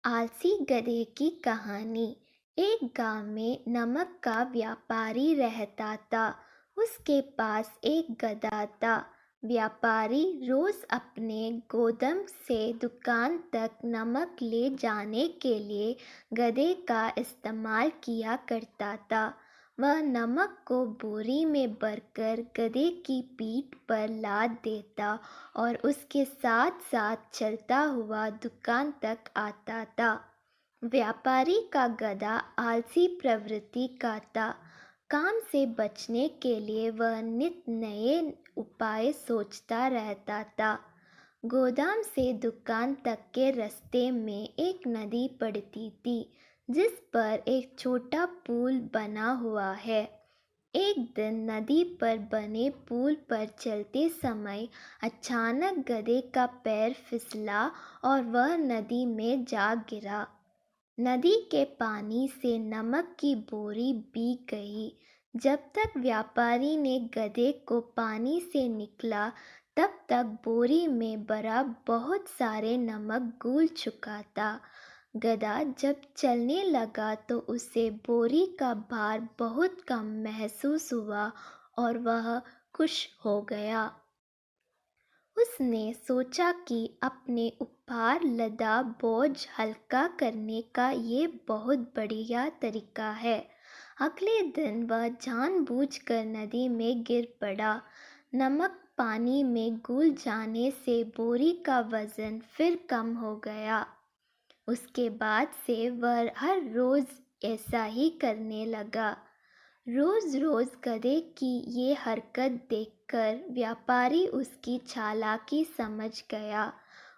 आलसी गधे की कहानी। एक गांव में नमक का व्यापारी रहता था। उसके पास एक गधा था। व्यापारी रोज अपने गोदाम से दुकान तक नमक ले जाने के लिए गधे का इस्तेमाल किया करता था। वह नमक को बोरी में भरकर गधे की पीठ पर लाद देता और उसके साथ साथ चलता हुआ दुकान तक आता था। व्यापारी का गधा आलसी प्रवृत्ति का था। काम से बचने के लिए वह नित नए उपाय सोचता रहता था। गोदाम से दुकान तक के रास्ते में एक नदी पड़ती थी, जिस पर एक छोटा पुल बना हुआ है। एक दिन नदी पर बने पुल पर चलते समय अचानक गधे का पैर फिसला और वह नदी में जा गिरा। नदी के पानी से नमक की बोरी भीग गई। जब तक व्यापारी ने गधे को पानी से निकला, तब तक बोरी में भरा बहुत सारे नमक घुल चुका था। गधा जब चलने लगा तो उसे बोरी का भार बहुत कम महसूस हुआ और वह खुश हो गया। उसने सोचा कि अपने ऊपर लदा बोझ हल्का करने का ये बहुत बढ़िया तरीका है। अगले दिन वह जानबूझकर नदी में गिर पड़ा। नमक पानी में घुल जाने से बोरी का वजन फिर कम हो गया। उसके बाद से वह हर रोज ऐसा ही करने लगा। रोज रोज गधे की ये हरकत देखकर व्यापारी उसकी चालाकी समझ गया।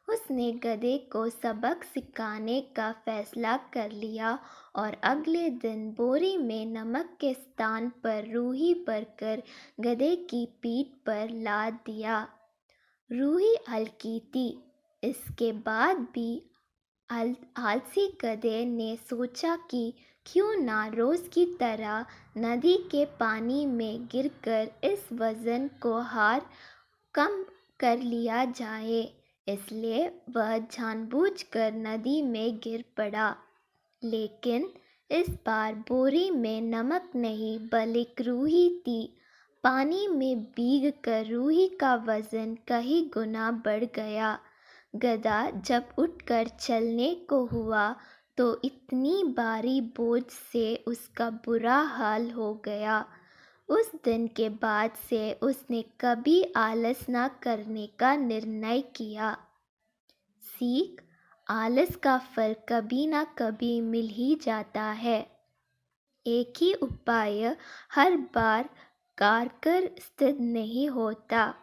उसने गधे को सबक सिखाने का फैसला कर लिया और अगले दिन बोरी में नमक के स्थान पर रूही भरकर गधे की पीठ पर लाद दिया। रूही हल्की थी। इसके बाद भी आलसी गधे ने सोचा कि क्यों ना रोज की तरह नदी के पानी में गिरकर इस वजन को हार कम कर लिया जाए। इसलिए वह जानबूझकर नदी में गिर पड़ा। लेकिन इस बार बोरी में नमक नहीं बल्कि रूही थी। पानी में भीग कर रूही का वजन कई गुना बढ़ गया। गधा जब उठकर चलने को हुआ तो इतनी भारी बोझ से उसका बुरा हाल हो गया। उस दिन के बाद से उसने कभी आलस न करने का निर्णय किया। सीख: आलस का फल कभी ना कभी मिल ही जाता है। एक ही उपाय हर बार कारगर सिद्ध नहीं होता।